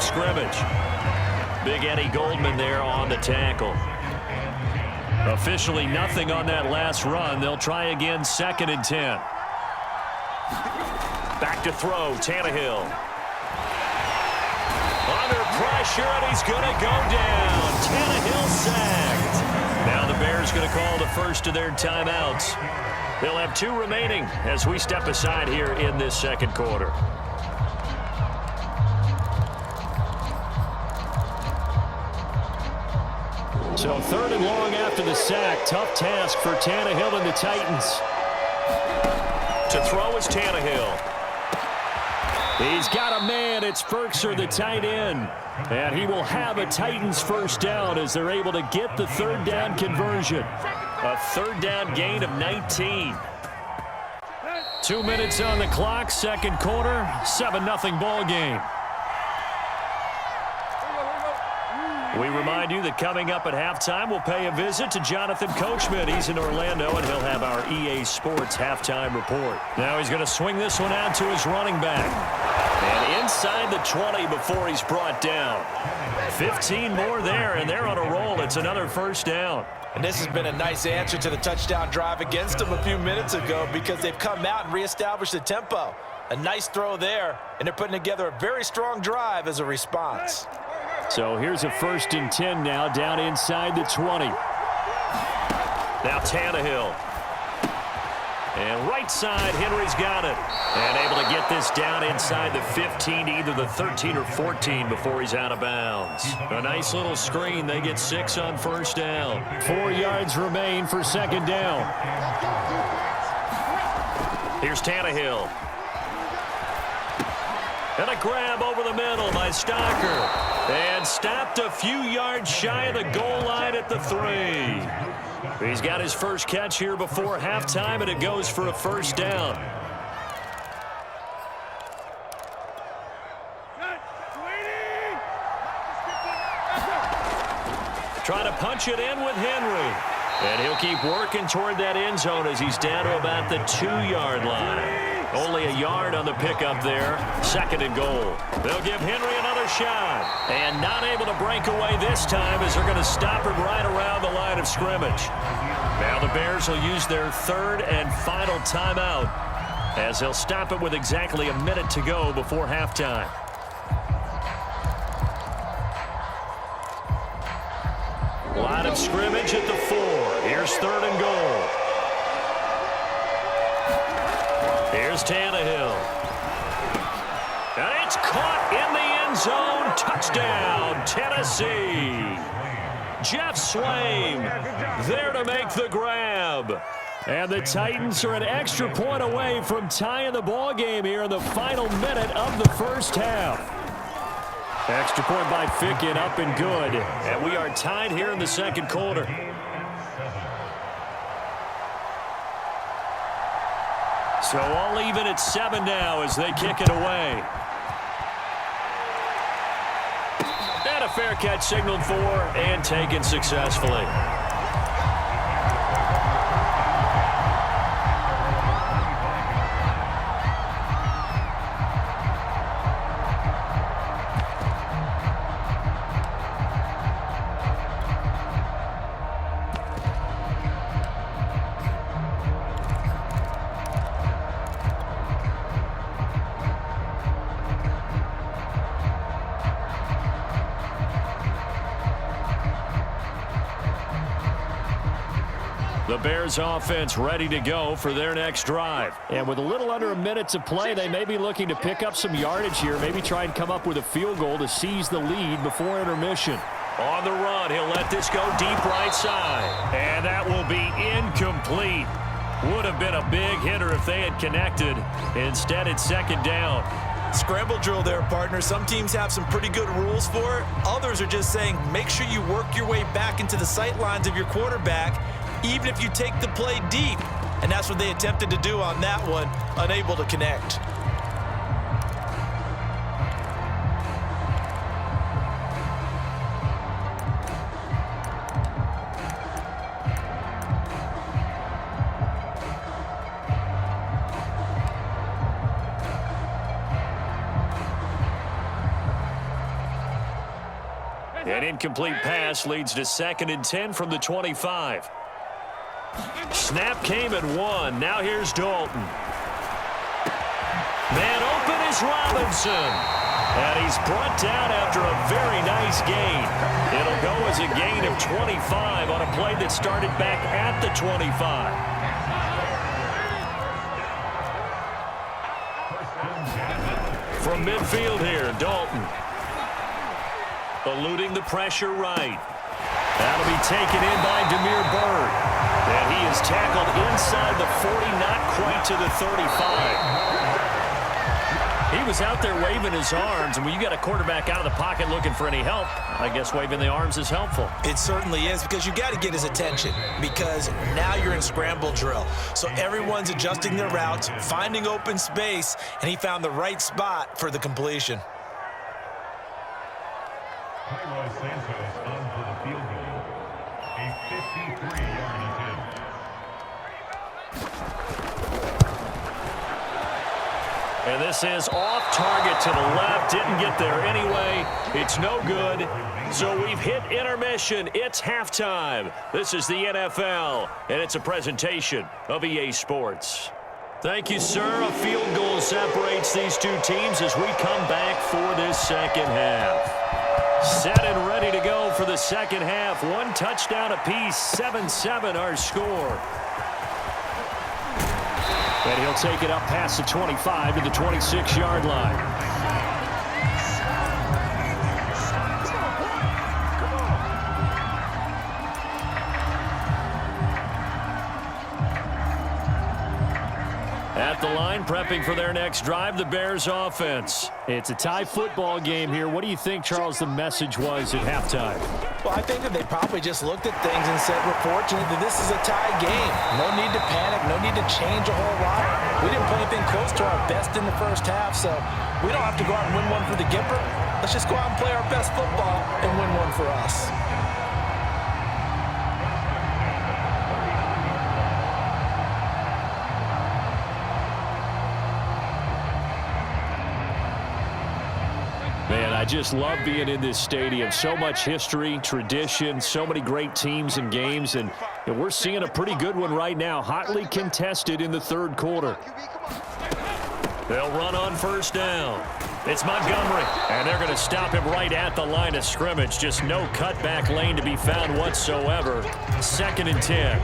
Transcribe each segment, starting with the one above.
of scrimmage. Big Eddie Goldman there on the tackle. Officially nothing on that last run. They'll try again 2nd and 10. Back to throw, Tannehill. Under pressure, and he's going to go down. Tannehill sacked. Now the Bears going to call the first of their timeouts. They'll have 2 remaining as we step aside here in this second quarter. So 3rd and long after the sack. Tough task for Tannehill and the Titans. To throw is Tannehill. He's got a man. It's Firkser, the tight end. And he will have a Titans first down as they're able to get the 3rd down conversion. A 3rd down gain of 19. 2 minutes on the clock, second quarter, 7-0 ball game. We remind you that coming up at halftime, we'll pay a visit to Jonathan Coachman. He's in Orlando, and he'll have our EA Sports halftime report. Now he's going to swing this one out to his running back. And inside the 20 before he's brought down. 15 more there, and they're on a roll. It's another first down. And this has been a nice answer to the touchdown drive against them a few minutes ago because they've come out and reestablished the tempo. A nice throw there, and they're putting together a very strong drive as a response. So here's a 1st and 10 now, down inside the 20. Now Tannehill. And right side, Henry's got it. And able to get this down inside the 15 to either the 13 or 14 before he's out of bounds. A nice little screen. They get 6 on first down. 4 yards remain for second down. Here's Tannehill. And a grab over the middle by Stocker. And stopped a few yards shy of the goal line at the 3. He's got his first catch here before halftime, and it goes for a first down. Trying to punch it in with Henry. And he'll keep working toward that end zone as he's down to about the 2-yard line. Only a yard on the pickup there. 2nd and goal. They'll give Henry another shot. And not able to break away this time as they're going to stop him right around the line of scrimmage. Now the Bears will use their 3rd and final timeout as they'll stop it with exactly a minute to go before halftime. Line of scrimmage at the 4. Here's 3rd and goal. Here's Tannehill. And it's caught in the end zone. Touchdown, Tennessee. Jeff Swain there to make the grab. And the Titans are an extra point away from tying the ball game here in the final minute of the first half. Extra point by Ficken, up and good. And we are tied here in the second quarter. So all even at 7 now as they kick it away. And a fair catch signaled for and taken successfully. The Bears offense ready to go for their next drive. And with a little under a minute to play, they may be looking to pick up some yardage here, maybe try and come up with a field goal to seize the lead before intermission. On the run, he'll let this go deep right side. And that will be incomplete. Would have been a big hitter if they had connected. Instead, it's second down. Scramble drill there, partner. Some teams have some pretty good rules for it. Others are just saying make sure you work your way back into the sight lines of your quarterback, even if you take the play deep. And that's what they attempted to do on that one, unable to connect. An incomplete pass leads to 2nd and 10 from the 25. Snap came at 1. Now here's Dalton. Man open is Robinson. And he's brought down after a very nice gain. It'll go as a gain of 25 on a play that started back at the 25. From midfield here, Dalton. Eluding the pressure right. That'll be taken in by Demir Bird. And he is tackled inside the 40, not quite to the 35. He was out there waving his arms, and when you got a quarterback out of the pocket looking for any help, I guess waving the arms is helpful. It certainly is, because you got to get his attention, because now you're in scramble drill. So everyone's adjusting their routes, finding open space, and he found the right spot for the completion. Santos onto the field goal. A 53-yard attempt. And this is off target to the left. Didn't get there anyway. It's no good. So we've hit intermission. It's halftime. This is the NFL, and it's a presentation of EA Sports. Thank you, sir. A field goal separates these two teams as we come back for this second half. Set and ready to go for the second half. 1 touchdown apiece, 7-7 our score. And he'll take it up past the 25 to the 26-yard line. At the line, prepping for their next drive, the Bears offense. It's a tie football game here. What do you think, Charles, the message was at halftime? Well, I think that they probably just looked at things and said, we're fortunate that this is a tie game. No need to panic, no need to change a whole lot. We didn't play anything close to our best in the first half, so we don't have to go out and win one for the Gipper. Let's just go out and play our best football and win one for us. Man, I just love being in this stadium. So much history, tradition, so many great teams and games, and we're seeing a pretty good one right now, hotly contested in the third quarter. They'll run on first down. It's Montgomery, and they're going to stop him right at the line of scrimmage. Just no cutback lane to be found whatsoever. 2nd and 10.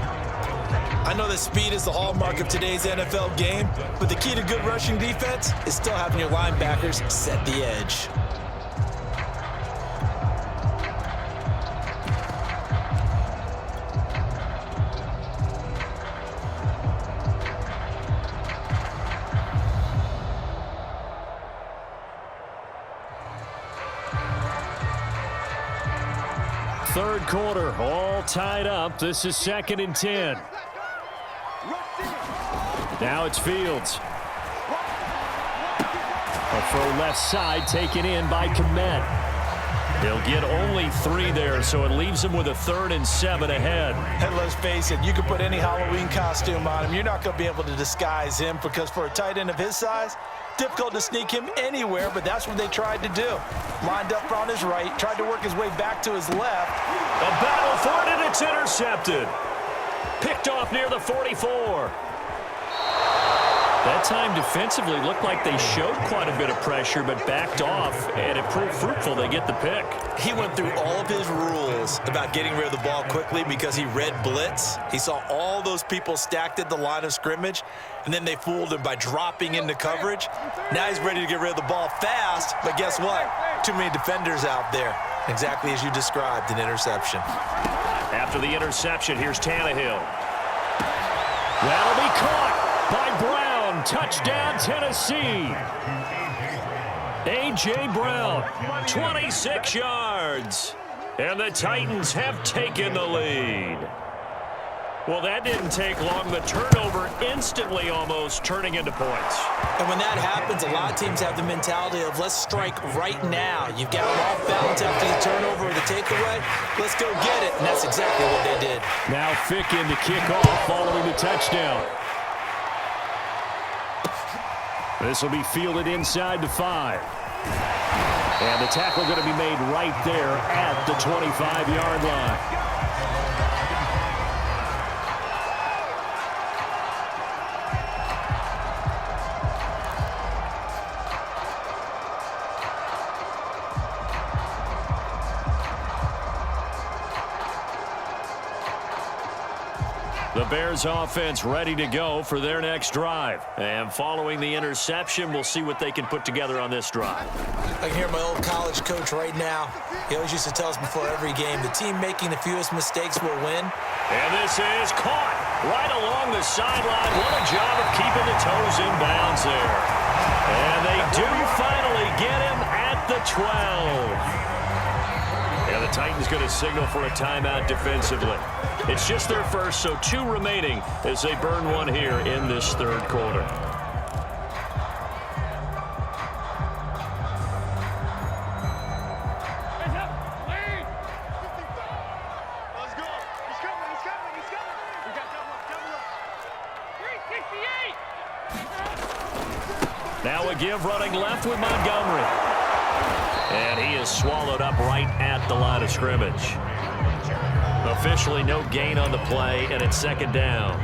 I know that speed is the hallmark of today's NFL game, but the key to good rushing defense is still having your linebackers set the edge. Third quarter, all tied up. This is 2nd and 10. Now it's Fields. A throw left side taken in by Kmet. He'll get only 3 there, so it leaves him with a 3rd and 7 ahead. And let's face it, you can put any Halloween costume on him. You're not going to be able to disguise him, because for a tight end of his size, difficult to sneak him anywhere, but that's what they tried to do. Lined up on his right, tried to work his way back to his left. A battle for it, and it's intercepted. Picked off near the 44. That time defensively looked like they showed quite a bit of pressure but backed off, and it proved fruitful. They get the pick. He went through all of his rules about getting rid of the ball quickly because he read blitz. He saw all those people stacked at the line of scrimmage, and then they fooled him by dropping into coverage. Now he's ready to get rid of the ball fast, but guess what? Too many defenders out there. Exactly as you described, an interception. After the interception, here's Tannehill. That'll be caught by Brown. Touchdown, Tennessee. A.J. Brown, 26 yards. And the Titans have taken the lead. Well, that didn't take long. The turnover instantly almost turning into points. And when that happens, a lot of teams have the mentality of let's strike right now. You've got them off balance after the turnover or the takeaway. Let's go get it. And that's exactly what they did. Now Ficken to kick off following the touchdown. This will be fielded inside the 5. And the tackle going to be made right there at the 25-yard line. The Bears offense ready to go for their next drive. And following the interception, we'll see what they can put together on this drive. I can hear my old college coach right now. He always used to tell us before every game, the team making the fewest mistakes will win. And this is caught right along the sideline. What a job of keeping the toes in bounds there. And they do finally get him at the 12. Yeah, the Titans going to signal for a timeout defensively. It's just their first, so 2 remaining as they burn one here in this third quarter. Now a give running left with Montgomery. And he is swallowed up right at the line of scrimmage. Officially no gain on the play, and it's second down.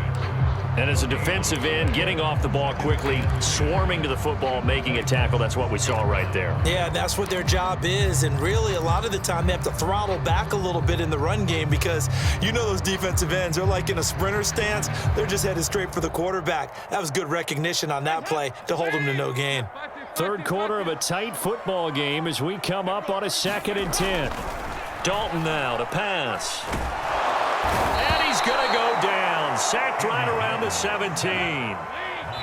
And as a defensive end, getting off the ball quickly, swarming to the football, making a tackle, that's what we saw right there. Yeah, that's what their job is, and really a lot of the time they have to throttle back a little bit in the run game because you know those defensive ends, they're like in a sprinter stance. They're just headed straight for the quarterback. That was good recognition on that play to hold them to no gain. Third quarter of a tight football game as we come up on a 2nd and 10. Dalton now to pass. And he's going to go down. Sacked right around the 17.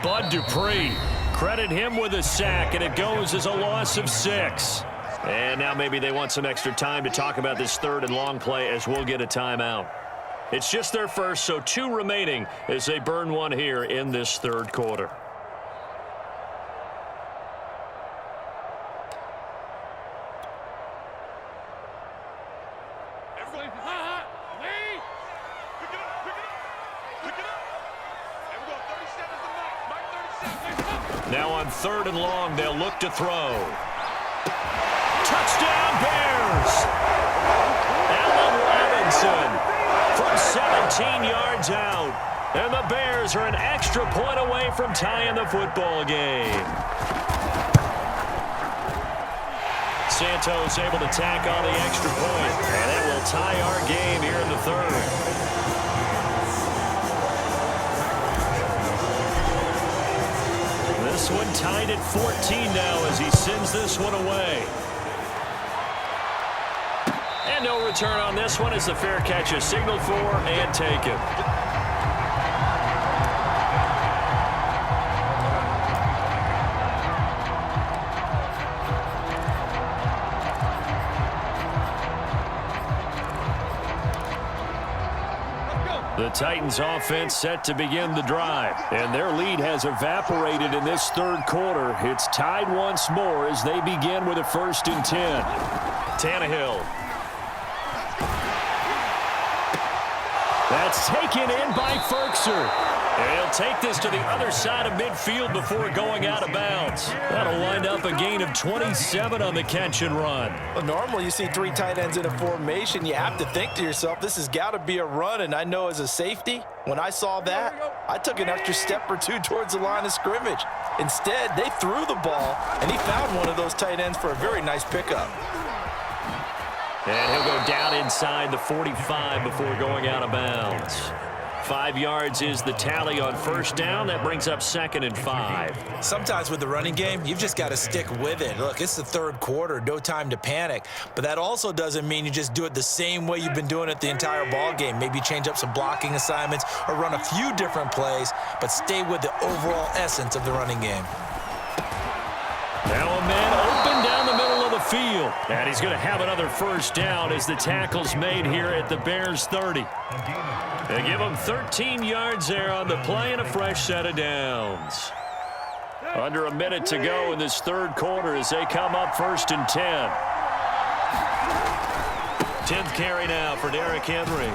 Bud Dupree, credit him with a sack, and it goes as a loss of 6. And now maybe they want some extra time to talk about this 3rd and long play as we'll get a timeout. It's just their first, so 2 remaining as they burn one here in this third quarter. Now on 3rd and long, they'll look to throw. Touchdown, Bears! Allen Robinson from 17 yards out. And the Bears are an extra point away from tying the football game. Santos able to tack on the extra point. And it will tie our game here in the 3rd. This one tied at 14 now as he sends this one away. And no return on this one as the fair catch is signaled for and taken. The Titans offense set to begin the drive, and their lead has evaporated in this third quarter. It's tied once more as they begin with a 1st and 10. Tannehill. That's taken in by Ferkser. And he'll take this to the other side of midfield before going out of bounds. That'll wind up a gain of 27 on the catch and run. Well, normally you see 3 tight ends in a formation. You have to think to yourself, this has got to be a run. And I know as a safety, when I saw that, I took an extra step or 2 towards the line of scrimmage. Instead, they threw the ball, and he found one of those tight ends for a very nice pickup. And he'll go down inside the 45 before going out of bounds. 5 yards is the tally on 1st down. That brings up 2nd and 5. Sometimes with the running game, you've just got to stick with it. Look, it's the 3rd quarter, no time to panic. But that also doesn't mean you just do it the same way you've been doing it the entire ball game. Maybe change up some blocking assignments or run a few different plays, but stay with the overall essence of the running game. Now a man open down the middle of the field. And he's going to have another 1st down as the tackle's made here at the Bears 30. They give him 13 yards there on the play and a fresh set of downs. Under a minute to go in this third quarter as they come up 1st and 10. 10th carry now for Derrick Henry.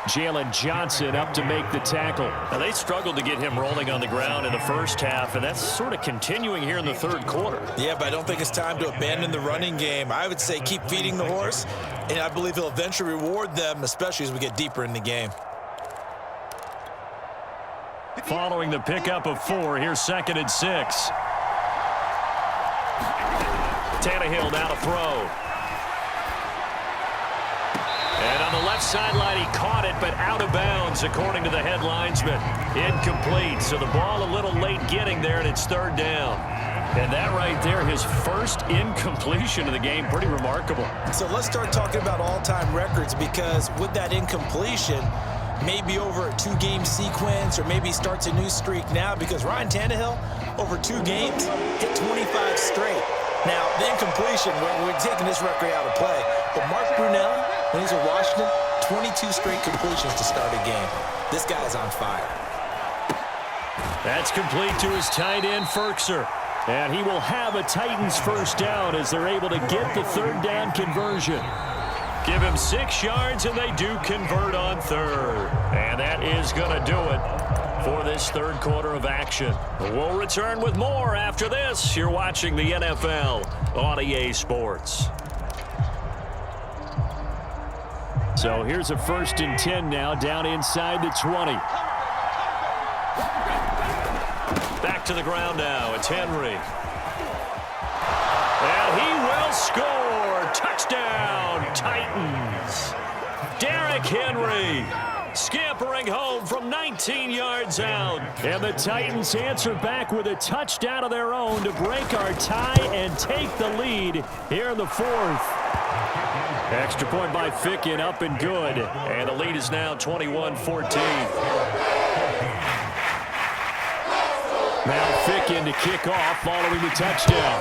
Jalen Johnson up to make the tackle. Now, they struggled to get him rolling on the ground in the first half, and that's sort of continuing here in the third quarter. Yeah, but I don't think it's time to abandon the running game. I would say keep feeding the horse, and I believe he'll eventually reward them, especially as we get deeper in the game. Following the pickup of 4, here's 2nd and 6. Tannehill now to throw. And on the left sideline, he caught it, but out of bounds, according to the head linesman. Incomplete, so the ball a little late getting there, and it's 3rd down. And that right there, his first incompletion of the game, pretty remarkable. So let's start talking about all-time records, because with that incompletion, maybe over a 2-game sequence, or maybe starts a new streak now, because Ryan Tannehill, over 2 games, hit 25 straight. Now, the incompletion, we're taking this record out of play. But Mark Brunell, when he's in Washington, 22 straight completions to start a game. This guy's on fire. That's complete to his tight end, Ferkser. And he will have a Titans first down as they're able to get the 3rd down conversion. Give him 6 yards, and they do convert on 3rd. And that is going to do it for this 3rd quarter of action. We'll return with more after this. You're watching the NFL on EA Sports. So here's a 1st and 10 now, down inside the 20. Back to the ground now. It's Henry. And he will score. Touchdown, Titans. Derrick Henry scampering home from 19 yards out. And the Titans answer back with a touchdown of their own to break our tie and take the lead here in the 4th. Extra point by Ficken, up and good. And the lead is now 21-14. Now Ficken to kick off following the touchdown.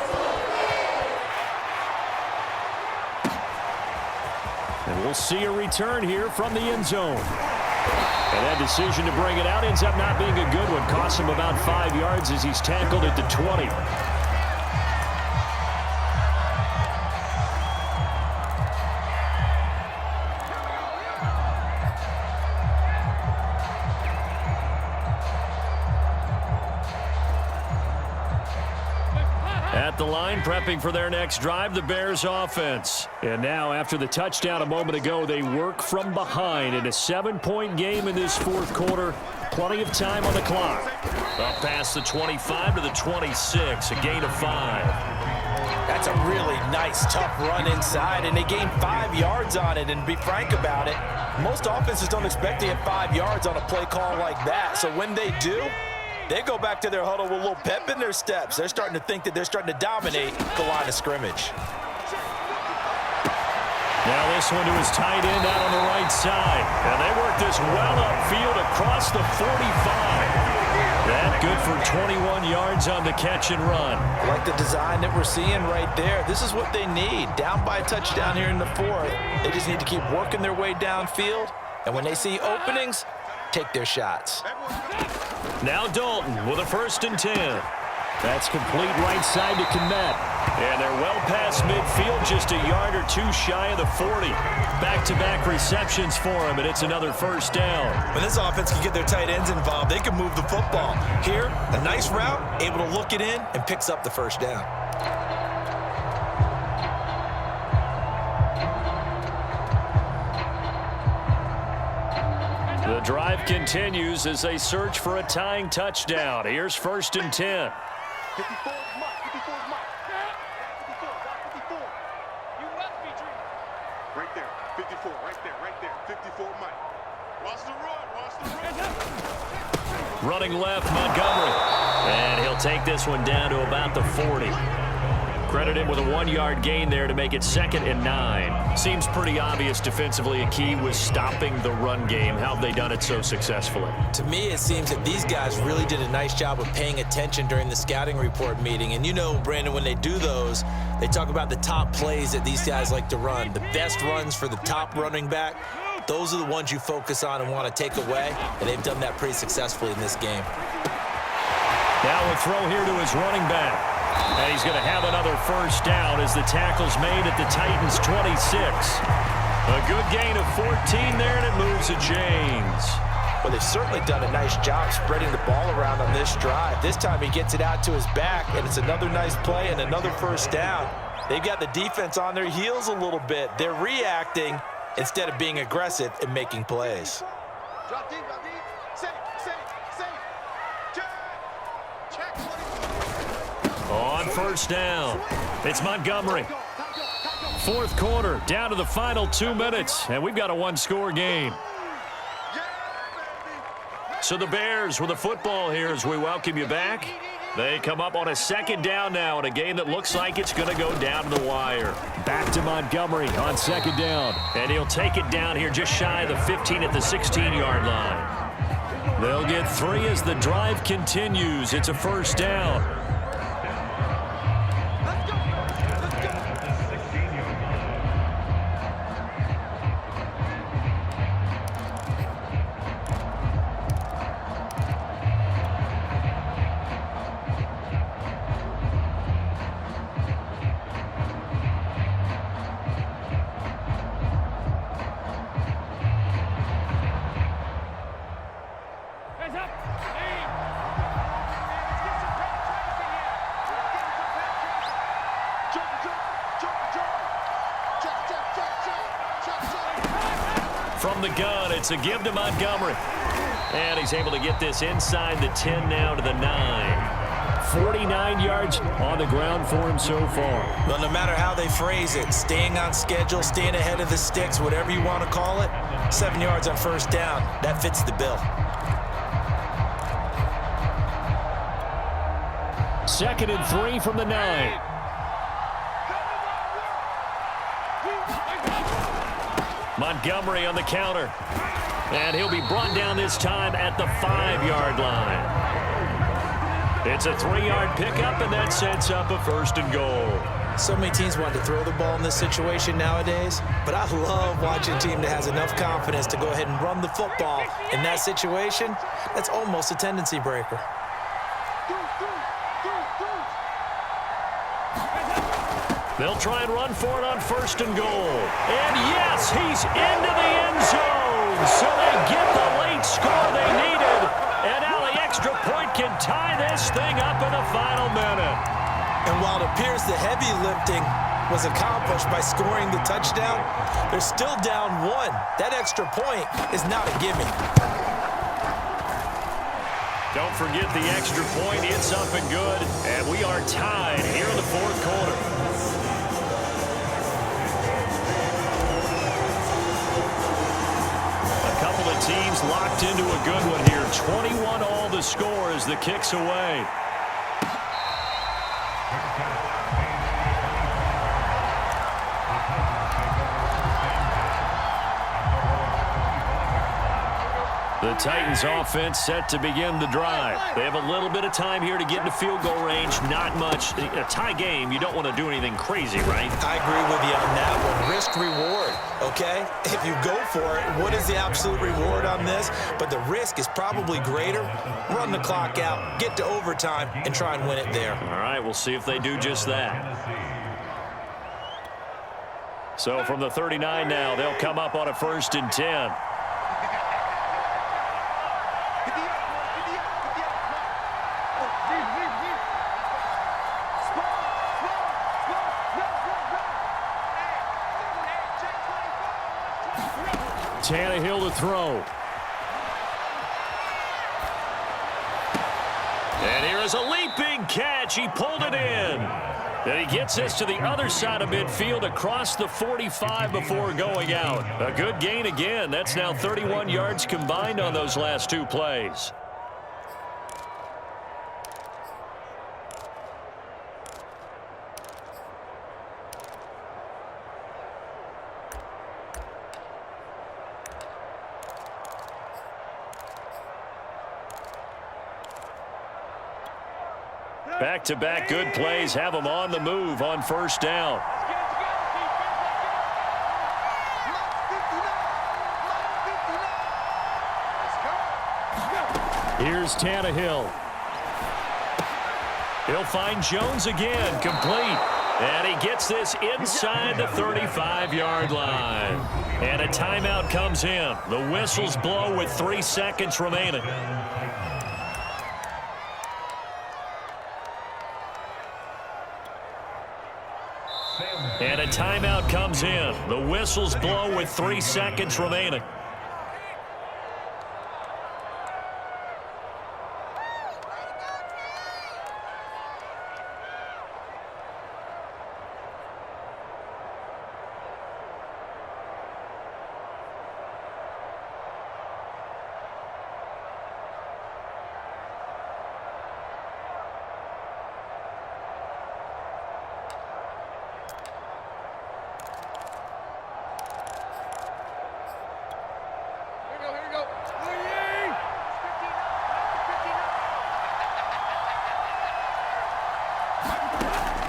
And we'll see a return here from the end zone. And that decision to bring it out ends up not being a good one. Costs him about 5 yards as he's tackled at the 20. At the line, prepping for their next drive, the Bears offense. And now, after the touchdown a moment ago, they work from behind in a 7-point game in this 4th quarter. Plenty of time on the clock. Up past the 25 to the 26, a gain of 5. That's a really nice, tough run inside, and they gained 5 yards on it. And to be frank about it, most offenses don't expect to get 5 yards on a play call like that. So when they do, they go back to their huddle with a little pep in their steps. They're starting to think that they're starting to dominate the line of scrimmage. Now this one to his tight end out on the right side. And they work this well upfield across the 45. That good for 21 yards on the catch and run. I like the design that we're seeing right there. This is what they need. Down by a touchdown here in the 4th. They just need to keep working their way downfield. And when they see openings, take their shots. Now Dalton with a 1st and 10. That's complete right side to Kmet. And they're well past midfield, just a yard or 2 shy of the 40. Back-to-back receptions for him, and it's another 1st down. When this offense can get their tight ends involved, they can move the football. Here, a nice route, able to look it in, and picks up the 1st down. The drive continues as they search for a tying touchdown. Here's 1st and 10. 54 is Mike. 54 is Mike. 54. You must be dreaming. Right there. 54. Right there. 54 Mike. Watch the run. Running left, Montgomery. And he'll take this one down to about the 40. Credit him with a 1-yard gain there to make it 2nd and 9. Seems pretty obvious defensively a key was stopping the run game. How have they done it so successfully? To me, it seems that these guys really did a nice job of paying attention during the scouting report meeting. And you know, Brandon, when they do those, they talk about the top plays that these guys like to run. The best runs for the top running back, those are the ones you focus on and want to take away. And they've done that pretty successfully in this game. Now a throw here to his running back. And he's going to have another 1st down as the tackle's made at the Titans' 26. A good gain of 14 there, and it moves the chains. Well, they've certainly done a nice job spreading the ball around on this drive. This time he gets it out to his back, and it's another nice play and another first down. They've got the defense on their heels a little bit. They're reacting instead of being aggressive and making plays. Drop deep, drop deep. Safe. Check. On first down, it's Montgomery. Fourth quarter, down to the final 2 minutes, and we've got a one-score game. So the Bears with the football here as we welcome you back. They come up on a second down now in a game that looks like it's going to go down to the wire. Back to Montgomery on second down. And he'll take it down here just shy of the 15 at the 16-yard line. They'll get 3 as the drive continues. It's a first down. From the gun, it's a give to Montgomery. And he's able to get this inside the 10 now to the 9. 49 yards on the ground for him so far. Well, no matter how they phrase it, staying on schedule, staying ahead of the sticks, whatever you want to call it, 7 yards on first down, that fits the bill. Second and 3 from the 9. Montgomery on the counter. And he'll be brought down this time at the 5-yard line. It's a 3-yard pickup, and that sets up a first and goal. So many teams want to throw the ball in this situation nowadays, but I love watching a team that has enough confidence to go ahead and run the football. In that situation, that's almost a tendency breaker. They'll try and run for it on first and goal. And yes, he's into the end zone. So they get the late score they needed. And now the extra point can tie this thing up in the final minute. And while it appears the heavy lifting was accomplished by scoring the touchdown, they're still down 1. That extra point is not a gimme. Don't forget the extra point. It's up and good. And we are tied here in the fourth quarter. Teams locked into a good one here. 21 all the score as the kick's away. The Titans offense set to begin the drive. They have a little bit of time here to get into field goal range. Not much. A tie game, you don't want to do anything crazy, right? I agree with you on that one. Risk-reward, okay? If you go for it, what is the absolute reward on this? But the risk is probably greater. Run the clock out, get to overtime, and try and win it there. All right, we'll see if they do just that. So from the 39 now, they'll come up on a first and 10. Tannehill to throw. And here is a leaping catch. He pulled it in. And he gets this to the other side of midfield across the 45 before going out. A good gain again. That's now 31 yards combined on those last 2 plays. Back-to-back good plays have them on the move on first down. Here's Tannehill. He'll find Jones again, complete. And he gets this inside the 35-yard line. And a timeout comes in. The whistles blow with 3 seconds remaining. And a timeout comes in. The whistles blow with 3 seconds remaining.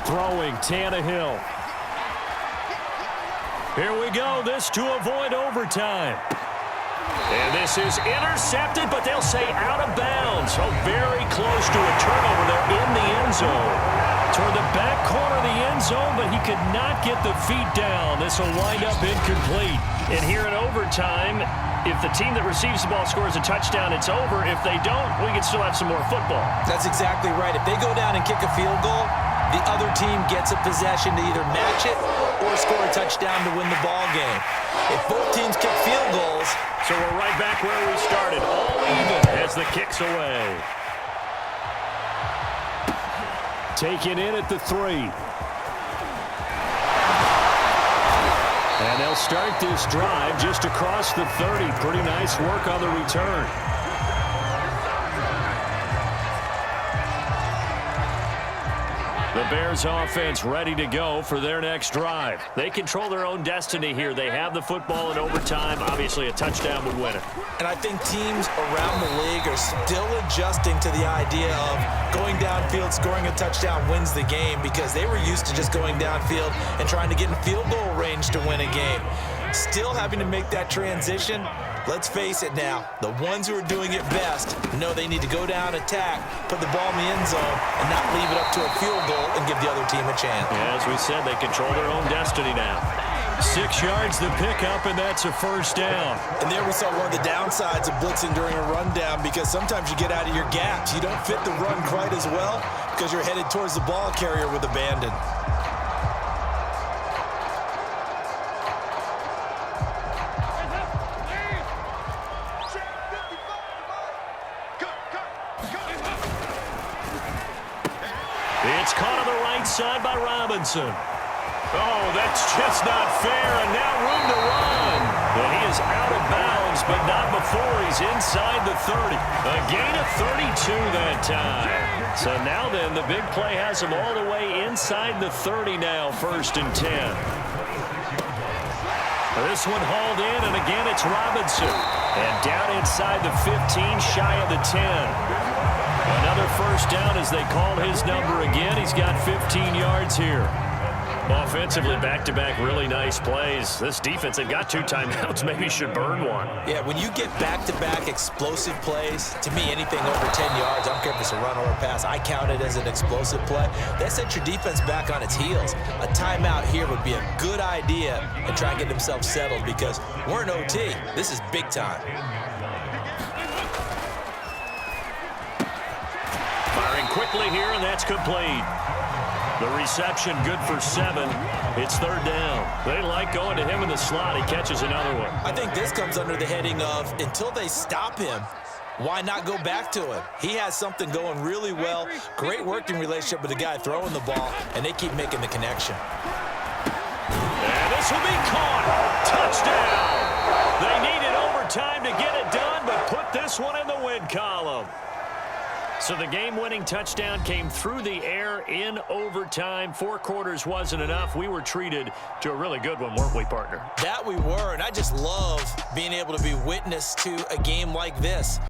Throwing Tannehill. Here we go. This to avoid overtime. And this is intercepted, but they'll say out of bounds. So very close to a turnover there in the end zone. Toward the back corner of the end zone, but he could not get the feet down. This will wind up incomplete. And here in overtime, if the team that receives the ball scores a touchdown, it's over. If they don't, we can still have some more football. That's exactly right. If they go down and kick a field goal, the other team gets a possession to either match it or score a touchdown to win the ball game. If both teams kick field goals... So we're right back where we started, all even as the kick's away. Taken in at the 3. And they'll start this drive just across the 30. Pretty nice work on the return. The Bears offense ready to go for their next drive. They control their own destiny here. They have the football in overtime. Obviously, a touchdown would win it. And I think teams around the league are still adjusting to the idea of going downfield, scoring a touchdown wins the game, because they were used to just going downfield and trying to get in field goal range to win a game. Still having to make that transition. Let's face it now, the ones who are doing it best know they need to go down, attack, put the ball in the end zone, and not leave it up to a field goal and give the other team a chance. Yeah, as we said, they control their own destiny now. 6 yards the pickup, and that's a first down. And there we saw one of the downsides of blitzing during a rundown, because sometimes you get out of your gaps. You don't fit the run quite as well because you're headed towards the ball carrier with abandon. It's caught on the right side by Robinson. Oh, that's just not fair, and now room to run. And he is out of bounds, but not before he's inside the 30. A gain of 32 that time. So now then, the big play has him all the way inside the 30 now, 1st and 10. This one hauled in, and again it's Robinson. And down inside the 15, shy of the 10. Another first down as they call his number again. He's got 15 yards here. Offensively, back-to-back really nice plays. This defense had got 2 timeouts. Maybe should burn one. Yeah, when you get back-to-back explosive plays, to me, anything over 10 yards, I don't care if it's a run or a pass, I count it as an explosive play. That sets your defense back on its heels. A timeout here would be a good idea and try and get themselves settled, because we're in OT. This is big time. Firing quickly here, and that's complete. The reception good for 7. It's 3rd down. They like going to him in the slot. He catches another one. I think this comes under the heading of, until they stop him, why not go back to him? He has something going really well. Great working relationship with the guy throwing the ball, and they keep making the connection. And this will be caught. Touchdown. They needed overtime to get it done, but put this one in the win column. So the game-winning touchdown came through the air in overtime. 4 quarters wasn't enough. We were treated to a really good one, weren't we, partner? That we were, and I just love being able to be witness to a game like this.